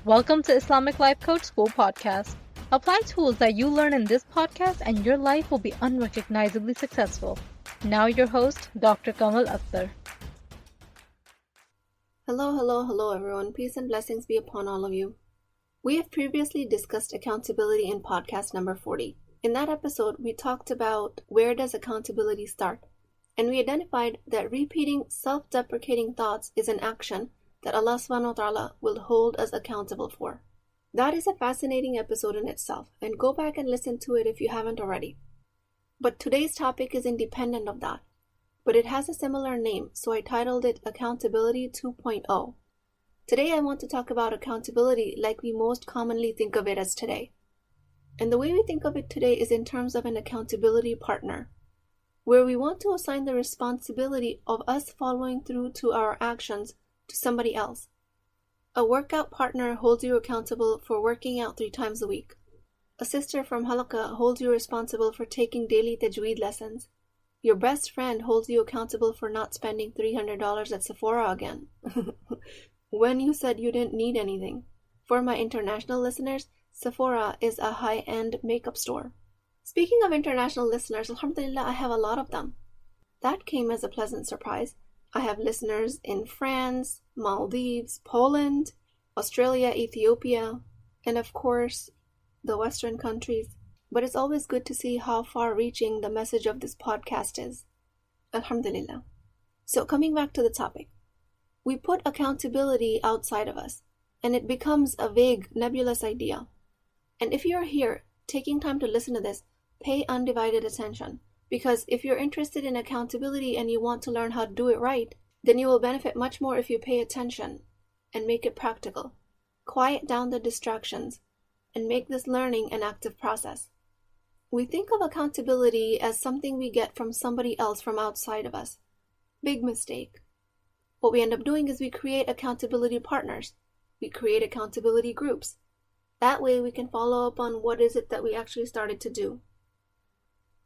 Welcome to Islamic Life Coach School Podcast. Apply tools that you learn in this podcast and your life will be unrecognizably successful. Now your host, Dr. Kamal Akhtar. Hello everyone. Peace and blessings be upon all of you. We have previously discussed accountability in podcast number 40. In that episode, we talked about where does accountability start, and we identified that repeating self-deprecating thoughts is an action that Allah subhanahu wa ta'ala will hold us accountable for. That is a fascinating episode in itself, and go back and listen to it if you haven't already. But today's topic is independent of that, but it has a similar name, so I titled it Accountability 2.0. Today I want to talk about accountability like we most commonly think of it as today. And the way we think of it today is in terms of an accountability partner, where we want to assign the responsibility of us following through to our actions to somebody else. A workout partner holds you accountable for working out 3 times a week. A sister from halaqah holds you responsible for taking daily tajweed lessons. Your best friend holds you accountable for not spending $300 at Sephora again when you said you didn't need anything. For my international listeners, Sephora is a high-end makeup store. Speaking of international listeners, alhamdulillah, I have a lot of them. That came as a pleasant surprise. I have listeners in France, Maldives, Poland, Australia, Ethiopia, and of course, the Western countries. But it's always good to see how far-reaching the message of this podcast is. Alhamdulillah. So coming back to the topic, we put accountability outside of us, and it becomes a vague, nebulous idea. And if you're here, taking time to listen to this, pay undivided attention. Because if you're interested in accountability and you want to learn how to do it right, then you will benefit much more if you pay attention and make it practical. Quiet down the distractions and make this learning an active process. We think of accountability as something we get from somebody else from outside of us. Big mistake. What we end up doing is we create accountability partners. We create accountability groups. That way we can follow up on what is it that we actually started to do.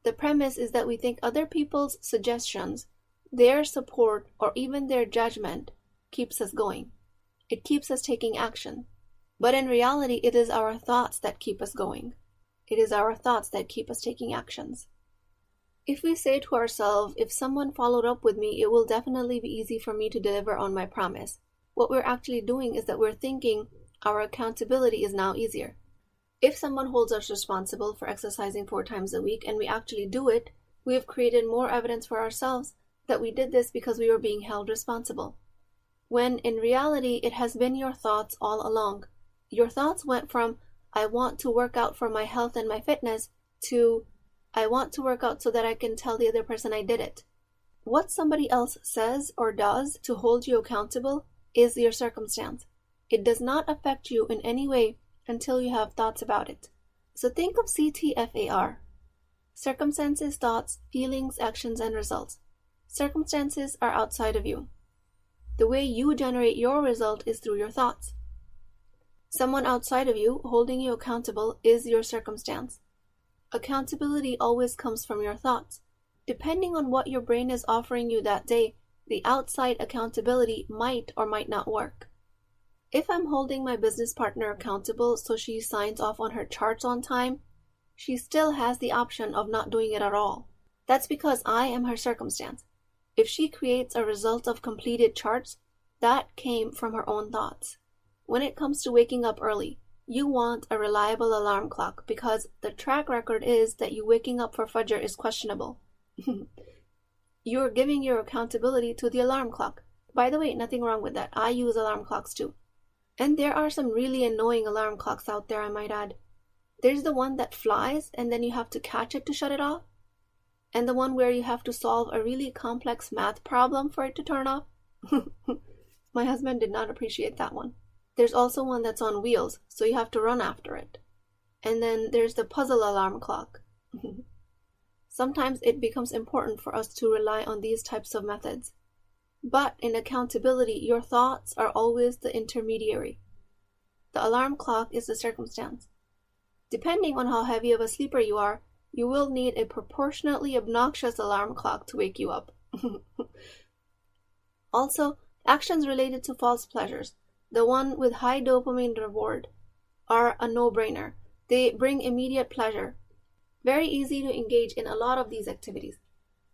The premise is that we think other people's suggestions, their support, or even their judgment keeps us going. It keeps us taking action. But in reality, it is our thoughts that keep us going. It is our thoughts that keep us taking actions. If we say to ourselves, if someone followed up with me, it will definitely be easy for me to deliver on my promise. What we're actually doing is that we're thinking our accountability is now easier. If someone holds us responsible for exercising 4 times a week and we actually do it, we have created more evidence for ourselves that we did this because we were being held responsible. When in reality, it has been your thoughts all along. Your thoughts went from, I want to work out for my health and my fitness, to, I want to work out so that I can tell the other person I did it. What somebody else says or does to hold you accountable is your circumstance. It does not affect you in any way until you have thoughts about it. So think of CTFAR. Circumstances, thoughts, feelings, actions, and results. Circumstances are outside of you. The way you generate your result is through your thoughts. Someone outside of you holding you accountable is your circumstance. Accountability always comes from your thoughts. Depending on what your brain is offering you that day, the outside accountability might or might not work. If I'm holding my business partner accountable so she signs off on her charts on time, she still has the option of not doing it at all. That's because I am her circumstance. If she creates a result of completed charts, that came from her own thoughts. When it comes to waking up early, you want a reliable alarm clock because the track record is that you waking up for Fajr is questionable. You're giving your accountability to the alarm clock. By the way, nothing wrong with that. I use alarm clocks too. And there are some really annoying alarm clocks out there, I might add. There's the one that flies and then you have to catch it to shut it off. And the one where you have to solve a really complex math problem for it to turn off. My husband did not appreciate that one. There's also one that's on wheels, so you have to run after it. And then there's the puzzle alarm clock. Sometimes it becomes important for us to rely on these types of methods. But in accountability, your thoughts are always the intermediary. The alarm clock is the circumstance. Depending on how heavy of a sleeper you are, you will need a proportionately obnoxious alarm clock to wake you up. Also, actions related to false pleasures. the one with high dopamine reward, are a no-brainer. They bring immediate pleasure. Very easy to engage in a lot of these activities.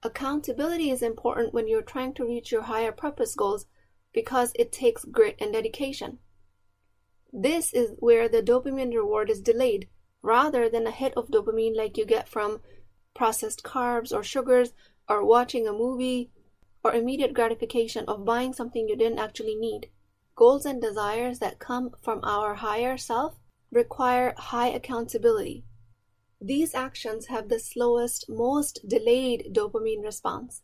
Accountability is important when you're trying to reach your higher purpose goals because it takes grit and dedication. This is where the dopamine reward is delayed, rather than a hit of dopamine like you get from processed carbs or sugars or watching a movie, or immediate gratification of buying something you didn't actually need. Goals and desires that come from our higher self require high accountability. These actions have the slowest, most delayed dopamine response.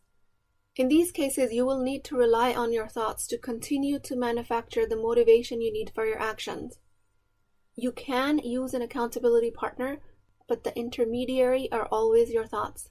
In these cases, you will need to rely on your thoughts to continue to manufacture the motivation you need for your actions. You can use an accountability partner, but the intermediary are always your thoughts.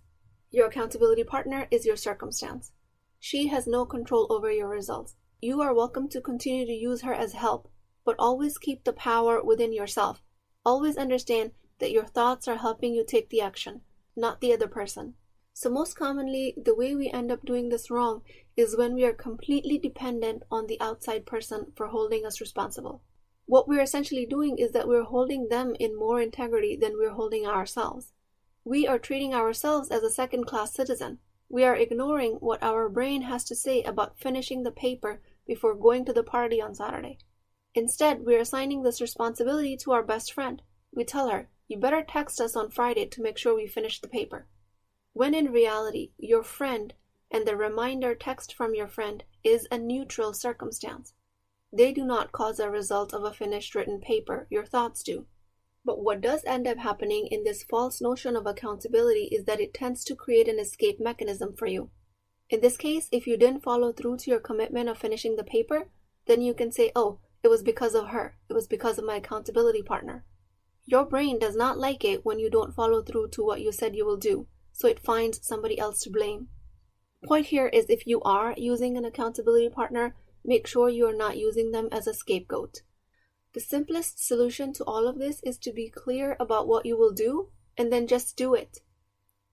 Your accountability partner is your circumstance. She has no control over your results. You are welcome to continue to use her as help, but always keep the power within yourself. Always understand that your thoughts are helping you take the action, not the other person. So most commonly, the way we end up doing this wrong is when we are completely dependent on the outside person for holding us responsible. What we're essentially doing is that we're holding them in more integrity than we're holding ourselves. We are treating ourselves as a second-class citizen. We are ignoring what our brain has to say about finishing the paper before going to the party on Saturday. Instead, we're assigning this responsibility to our best friend. We tell her, "You better text us on Friday to make sure we finish the paper." When in reality, your friend and the reminder text from your friend is a neutral circumstance. They do not cause a result of a finished written paper, your thoughts do. But what does end up happening in this false notion of accountability is that it tends to create an escape mechanism for you. In this case, if you didn't follow through to your commitment of finishing the paper, then you can say, "Oh, it was because of her. It was because of my accountability partner." Your brain does not like it when you don't follow through to what you said you will do, so it finds somebody else to blame. The point here is, if you are using an accountability partner, make sure you are not using them as a scapegoat. The simplest solution to all of this is to be clear about what you will do and then just do it.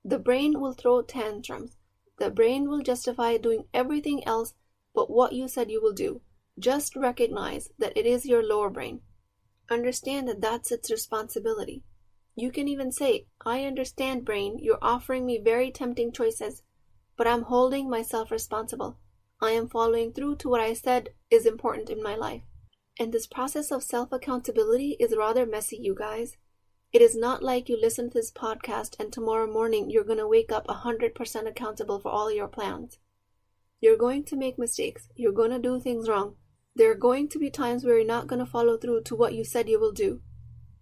The brain will throw tantrums. The brain will justify doing everything else but what you said you will do. Just recognize that it is your lower brain. Understand that that's its responsibility. You can even say, "I understand, brain, you're offering me very tempting choices, but I'm holding myself responsible. I am following through to what I said is important in my life." And this process of self-accountability is rather messy, you guys. It is not like you listen to this podcast and tomorrow morning you're going to wake up 100% accountable for all your plans. You're going to make mistakes. You're going to do things wrong. There are going to be times where you're not going to follow through to what you said you will do.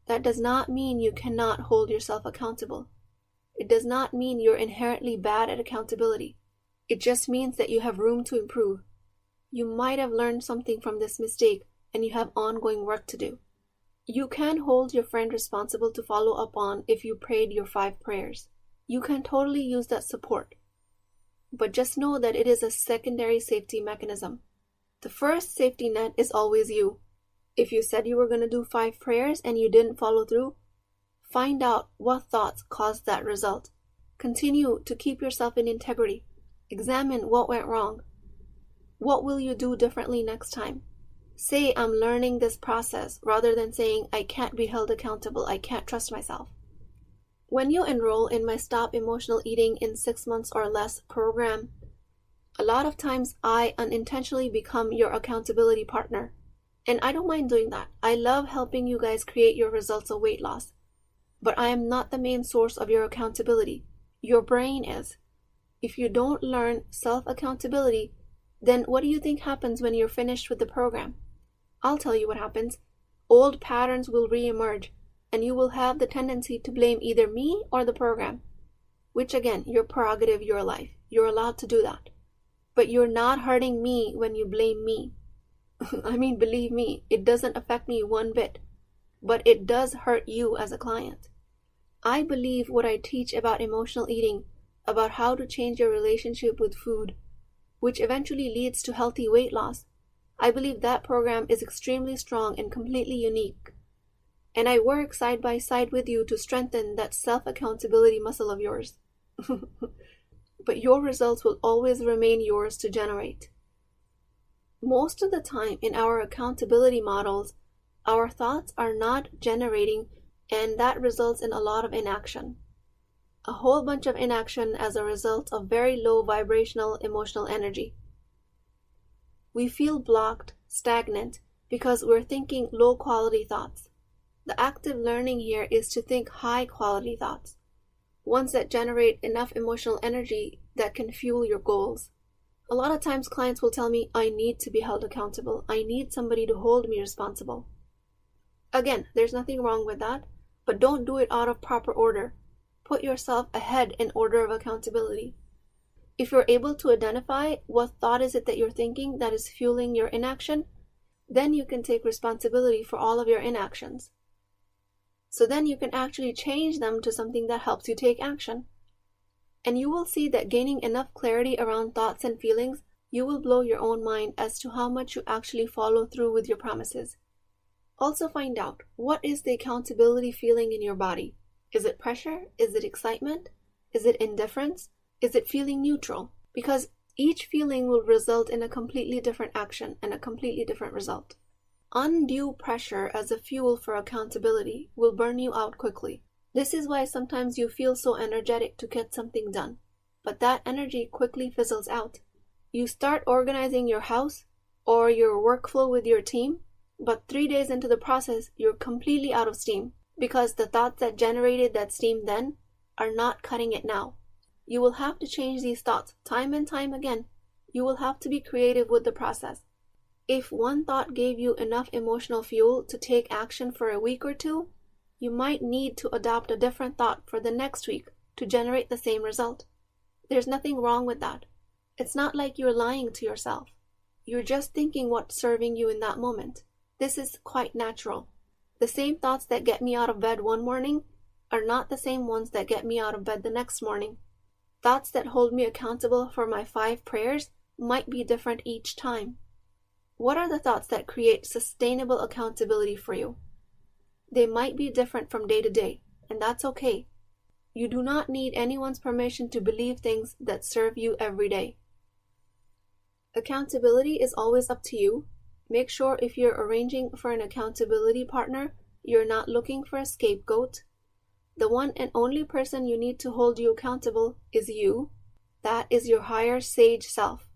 That does not mean you cannot hold yourself accountable. It does not mean you're inherently bad at accountability. It just means that you have room to improve. You might have learned something from this mistake and you have ongoing work to do. You can hold your friend responsible to follow up on if you prayed your 5 prayers. You can totally use that support. But just know that it is a secondary safety mechanism. The first safety net is always you. If you said you were going to do 5 prayers and you didn't follow through, find out what thoughts caused that result. Continue to keep yourself in integrity. Examine what went wrong. What will you do differently next time? Say, "I'm learning this process," rather than saying, "I can't be held accountable. I can't trust myself." When you enroll in my Stop Emotional Eating in 6 Months or Less program, a lot of times I unintentionally become your accountability partner. And I don't mind doing that. I love helping you guys create your results of weight loss. But I am not the main source of your accountability. Your brain is. If you don't learn self-accountability, then what do you think happens when you're finished with the program? I'll tell you what happens. Old patterns will re-emerge, and you will have the tendency to blame either me or the program. Which again, your prerogative, your life. You're allowed to do that. But you're not hurting me when you blame me. I mean, believe me, it doesn't affect me one bit. But it does hurt you as a client. I believe what I teach about emotional eating, about how to change your relationship with food, which eventually leads to healthy weight loss, I believe that program is extremely strong and completely unique. And I work side by side with you to strengthen that self-accountability muscle of yours. But your results will always remain yours to generate. Most of the time in our accountability models, our thoughts are not generating, and that results in a lot of inaction. A whole bunch of inaction as a result of very low vibrational emotional energy. We feel blocked, stagnant, because we're thinking low quality thoughts. The active learning here is to think high quality thoughts, ones that generate enough emotional energy that can fuel your goals. A lot of times clients will tell me, I need to be held accountable. I need somebody to hold me responsible. Again, there's nothing wrong with that, but don't do it out of proper order. Put yourself ahead in order of accountability. If you're able to identify what thought is it that you're thinking that is fueling your inaction, then you can take responsibility for all of your inactions. So then you can actually change them to something that helps you take action. And you will see that gaining enough clarity around thoughts and feelings, you will blow your own mind as to how much you actually follow through with your promises. Also find out, what is the accountability feeling in your body? Is it pressure? Is it excitement? Is it indifference? Is it feeling neutral? Because each feeling will result in a completely different action and a completely different result. Undue pressure as a fuel for accountability will burn you out quickly. This is why sometimes you feel so energetic to get something done, but that energy quickly fizzles out. You start organizing your house or your workflow with your team, but 3 days into the process, you're completely out of steam because the thoughts that generated that steam then are not cutting it now. You will have to change these thoughts time and time again. You will have to be creative with the process. If one thought gave you enough emotional fuel to take action for a week or two, you might need to adopt a different thought for the next week to generate the same result. There's nothing wrong with that. It's not like you're lying to yourself. You're just thinking what's serving you in that moment. This is quite natural. The same thoughts that get me out of bed one morning are not the same ones that get me out of bed the next morning. Thoughts that hold me accountable for my 5 prayers might be different each time. What are the thoughts that create sustainable accountability for you? They might be different from day to day, and that's okay. You do not need anyone's permission to believe things that serve you every day. Accountability is always up to you. Make sure if you're arranging for an accountability partner, you're not looking for a scapegoat. The one and only person you need to hold you accountable is you. That is your higher sage self.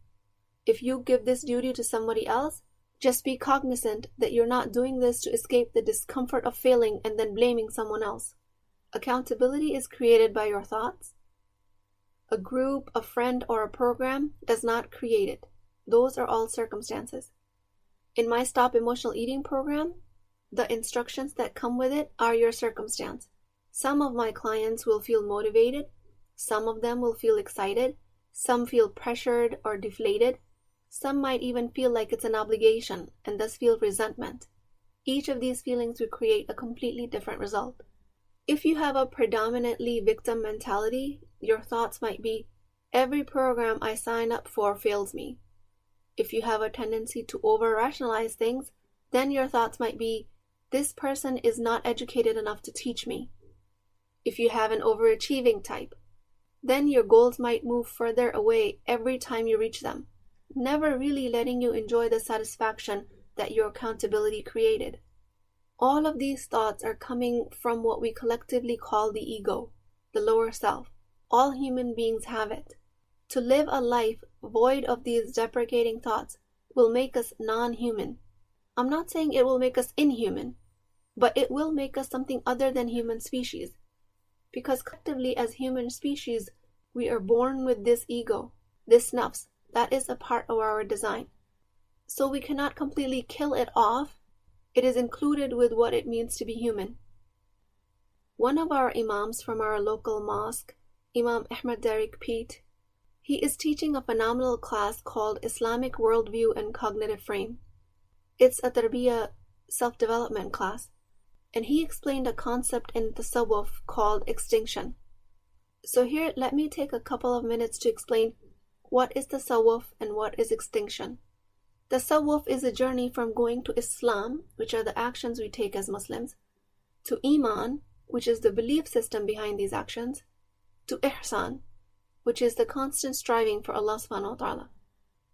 If you give this duty to somebody else, just be cognizant that you're not doing this to escape the discomfort of failing and then blaming someone else. Accountability is created by your thoughts. A group, a friend, or a program does not create it. Those are all circumstances. In my Stop Emotional Eating program, the instructions that come with it are your circumstance. Some of my clients will feel motivated, some of them will feel excited, some feel pressured or deflated. Some might even feel like it's an obligation and thus feel resentment. Each of these feelings will create a completely different result. If you have a predominantly victim mentality, your thoughts might be, every program I sign up for fails me. If you have a tendency to over-rationalize things, then your thoughts might be, this person is not educated enough to teach me. If you have an overachieving type, then your goals might move further away every time you reach them, never really letting you enjoy the satisfaction that your accountability created. All of these thoughts are coming from what we collectively call the ego, the lower self. All human beings have it. To live a life void of these deprecating thoughts will make us non-human. I'm not saying it will make us inhuman, but it will make us something other than human species. Because collectively as human species, we are born with this ego, this nafs, that is a part of our design. So we cannot completely kill it off. It is included with what it means to be human. One of our imams from our local mosque, Imam Ahmed Derek Pete, he is teaching a phenomenal class called Islamic Worldview and Cognitive Frame. It's a tarbiyah self-development class, and he explained a concept in tasawwuf called extinction. So here, let me take a couple of minutes to explain what is tasawwuf and what is extinction. Tasawwuf is a journey from going to Islam, which are the actions we take as Muslims, to Iman, which is the belief system behind these actions, to Ihsan, which is the constant striving for Allah subhanahu wa ta'ala.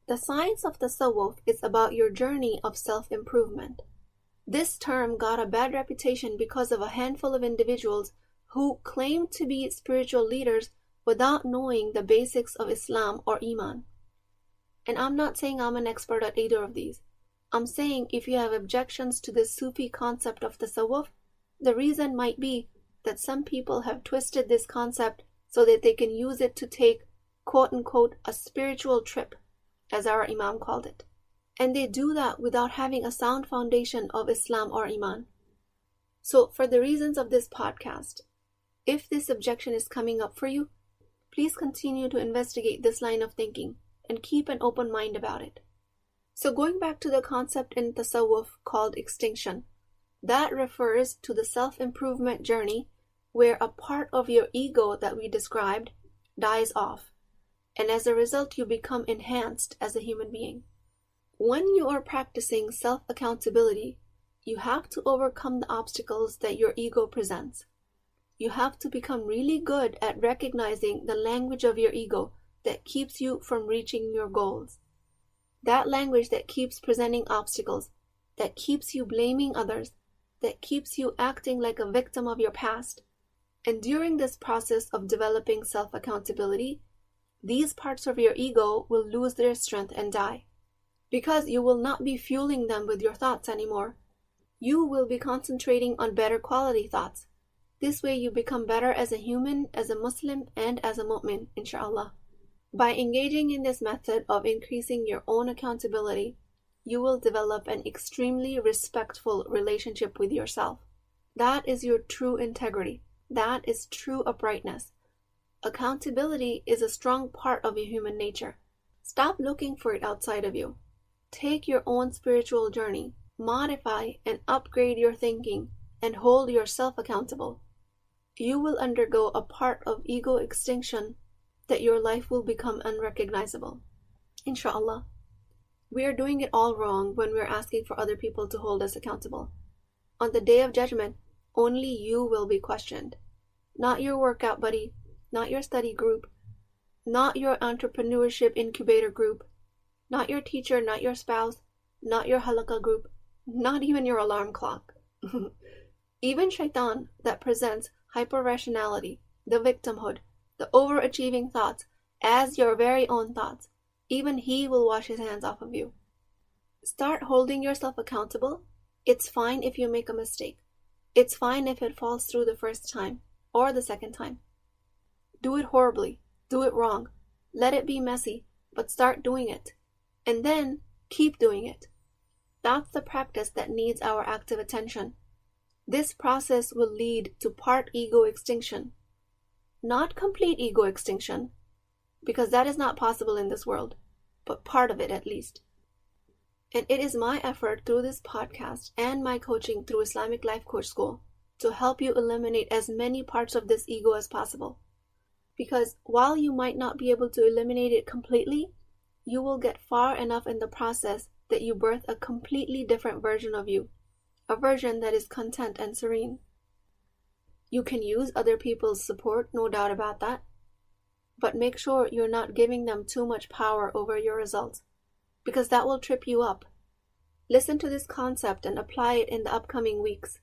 The science of tasawwuf is about your journey of self-improvement. This term got a bad reputation because of a handful of individuals who claim to be spiritual leaders without knowing the basics of Islam or Iman. And I'm not saying I'm an expert at either of these. I'm saying if you have objections to this Sufi concept of tasawwuf, the reason might be that some people have twisted this concept so that they can use it to take, quote-unquote, a spiritual trip, as our Imam called it. And they do that without having a sound foundation of Islam or Iman. So for the reasons of this podcast, if this objection is coming up for you, please continue to investigate this line of thinking and keep an open mind about it. So going back to the concept in tasawwuf called extinction, that refers to the self-improvement journey where a part of your ego that we described dies off, and as a result you become enhanced as a human being. When you are practicing self-accountability, you have to overcome the obstacles that your ego presents. You have to become really good at recognizing the language of your ego that keeps you from reaching your goals. That language that keeps presenting obstacles, that keeps you blaming others, that keeps you acting like a victim of your past. And during this process of developing self-accountability, these parts of your ego will lose their strength and die. Because you will not be fueling them with your thoughts anymore. You will be concentrating on better quality thoughts. This way you become better as a human, as a Muslim, and as a mu'min, inshallah. By engaging in this method of increasing your own accountability, you will develop an extremely respectful relationship with yourself. That is your true integrity. That is true uprightness. Accountability is a strong part of your human nature. Stop looking for it outside of you. Take your own spiritual journey, modify and upgrade your thinking, and hold yourself accountable. You will undergo a part of ego extinction that your life will become unrecognizable. Inshallah. We are doing it all wrong when we're asking for other people to hold us accountable. On the day of judgment, only you will be questioned. Not your workout buddy, not your study group, not your entrepreneurship incubator group, not your teacher, not your spouse, not your halakha group, not even your alarm clock. Even shaitan that presents hyper-rationality, the victimhood, the overachieving thoughts as your very own thoughts, even he will wash his hands off of you. Start holding yourself accountable. It's fine if you make a mistake. It's fine if it falls through the first time or the second time. Do it horribly. Do it wrong. Let it be messy, but start doing it. And then keep doing it. That's the practice that needs our active attention. This process will lead to part ego extinction. Not complete ego extinction, because that is not possible in this world, but part of it at least. And it is my effort through this podcast and my coaching through Islamic Life Coach School to help you eliminate as many parts of this ego as possible. Because while you might not be able to eliminate it completely, you will get far enough in the process that you birth a completely different version of you, a version that is content and serene. You can use other people's support, no doubt about that, but make sure you're not giving them too much power over your results, because that will trip you up. Listen to this concept and apply it in the upcoming weeks.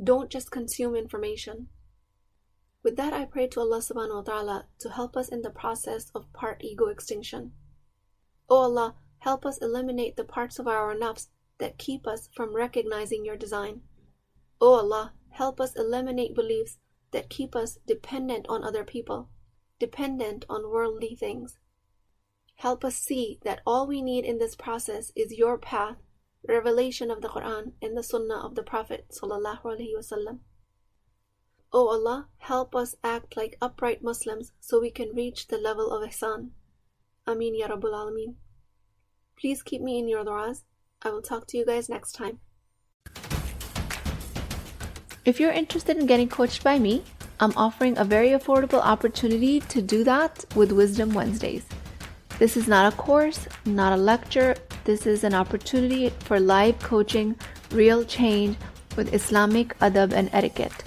Don't just consume information. With that, I pray to Allah subhanahu wa ta'ala to help us in the process of part ego extinction. O Allah, help us eliminate the parts of our nafs that keep us from recognizing your design. O Allah, help us eliminate beliefs that keep us dependent on other people, dependent on worldly things. Help us see that all we need in this process is your path, revelation of the Quran and the Sunnah of the Prophet sallallahu alaihi wasallam. O Allah, help us act like upright Muslims so we can reach the level of ihsan. Ameen ya Rabbul Alameen. Please keep me in your du'as. I will talk to you guys next time. If you're interested in getting coached by me, I'm offering a very affordable opportunity to do that with Wisdom Wednesdays. This is not a course, not a lecture. This is an opportunity for live coaching, real change with Islamic adab and etiquette.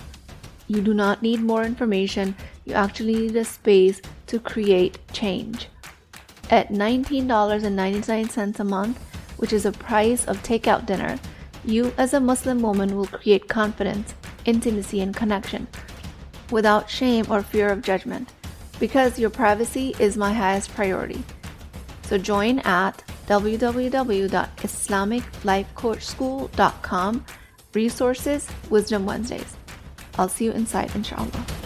You do not need more information. You actually need a space to create change. At $19.99 a month, which is the price of takeout dinner, you as a Muslim woman will create confidence, intimacy, and connection without shame or fear of judgment, because your privacy is my highest priority. So join at www.islamiclifecoachschool.com. Resources, Wisdom Wednesdays. I'll see you inside, inshallah.